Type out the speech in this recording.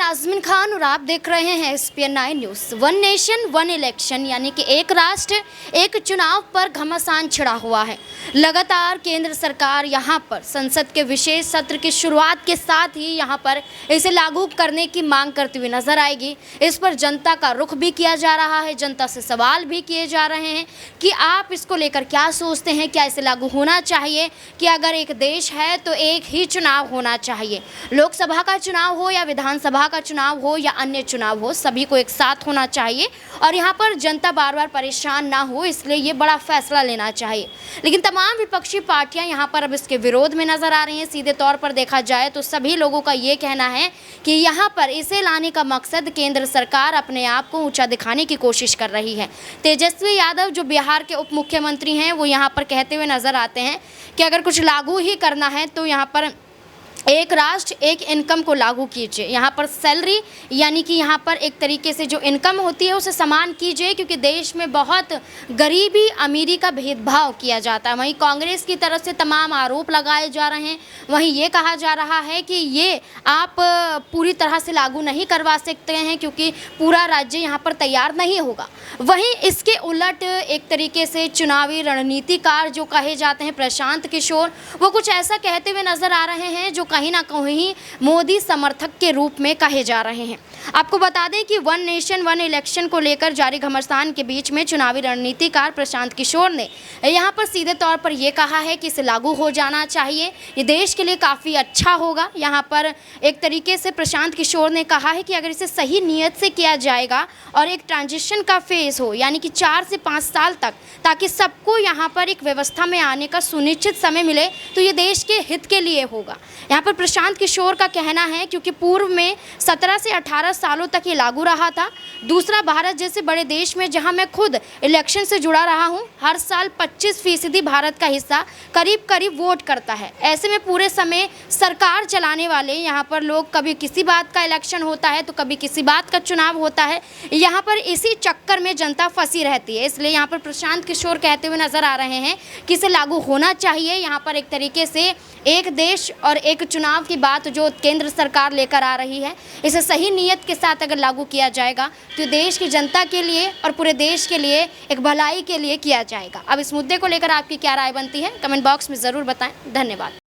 आजमीन खान और आप देख रहे हैं SPN9 news. One nation one election यानी कि एक राष्ट्र एक चुनाव पर घमासान छिड़ा हुआ है। लगातार केंद्र सरकार यहां पर संसद के विशेष सत्र की शुरुआत के साथ ही यहां पर इसे लागू करने की मांग करती हुई नजर आएगी। इस पर जनता का रुख भी किया जा रहा है, जनता से सवाल भी किए जा रहे हैं कि आप इसको लेकर क्या सोचते हैं, क्या इसे लागू होना चाहिए कि अगर एक देश है तो एक ही चुनाव होना चाहिए। लोकसभा का चुनाव हो या विधानसभा का चुनाव हो या अन्य चुनाव हो, सभी को एक साथ होना चाहिए और यहाँ पर जनता बार बार परेशान ना हो, इसलिए ये बड़ा फैसला लेना चाहिए। लेकिन तमाम विपक्षी पार्टियां यहाँ पर अब इसके विरोध में नजर आ रही हैं। सीधे तौर पर देखा जाए तो सभी लोगों का ये कहना है कि यहाँ पर इसे लाने का मकसद केंद्र सरकार अपने आप को ऊंचा दिखाने की कोशिश कर रही है। तेजस्वी यादव जो बिहार के उप मुख्यमंत्री हैं, वो यहाँ पर कहते हुए नजर आते हैं कि अगर कुछ लागू ही करना है तो यहाँ पर एक राष्ट्र एक इनकम को लागू कीजिए। यहाँ पर सैलरी यानी कि यहाँ पर एक तरीके से जो इनकम होती है उसे समान कीजिए, क्योंकि देश में बहुत गरीबी अमीरी का भेदभाव किया जाता है। वहीं कांग्रेस की तरफ से तमाम आरोप लगाए जा रहे हैं। वहीं ये कहा जा रहा है कि ये आप पूरी तरह से लागू नहीं करवा सकते हैं क्योंकि पूरा राज्य यहाँ पर तैयार नहीं होगा। वहीं इसके उलट एक तरीके से चुनावी रणनीतिकार जो कहे जाते हैं प्रशांत किशोर, वो कुछ ऐसा कहते हुए नजर आ रहे हैं जो कहीं ना कहीं मोदी समर्थक के रूप में कहे जा रहे हैं। आपको बता दें कि वन नेशन वन इलेक्शन को लेकर जारी घमासान के बीच में चुनावी रणनीतिकार प्रशांत किशोर ने यहां पर सीधे तौर पर यह कहा है कि इसे लागू हो जाना चाहिए, ये देश के लिए काफ़ी अच्छा होगा। यहां पर एक तरीके से प्रशांत किशोर ने कहा है कि अगर इसे सही नीयत से किया जाएगा और एक ट्रांजिशन का फेज़ हो यानी कि 4 से 5 साल तक, ताकि सबको यहाँ पर एक व्यवस्था में आने का सुनिश्चित समय मिले, तो ये देश के हित के लिए होगा। यहाँ पर प्रशांत किशोर का कहना है क्योंकि पूर्व में 17 से 18 सालों तक ये लागू रहा था। दूसरा, भारत जैसे बड़े देश में जहां मैं खुद इलेक्शन से जुड़ा रहा हूं, हर साल 25% भारत का हिस्सा करीब वोट करता है। ऐसे में पूरे समय सरकार चलाने वाले यहाँ पर लोग, कभी किसी बात का इलेक्शन होता है तो कभी किसी बात का चुनाव होता है, यहाँ पर इसी चक्कर में जनता फंसी रहती है। इसलिए यहाँ पर प्रशांत किशोर कहते हुए नजर आ रहे हैं कि इसे लागू होना चाहिए। यहाँ पर एक तरीके से एक देश और एक चुनाव की बात जो केंद्र सरकार लेकर आ रही है, इसे सही नीयत के साथ अगर लागू किया जाएगा तो देश की जनता के लिए और पूरे देश के लिए एक भलाई के लिए किया जाएगा। अब इस मुद्दे को लेकर आपकी क्या राय बनती है, कमेंट बॉक्स में ज़रूर बताएं। धन्यवाद।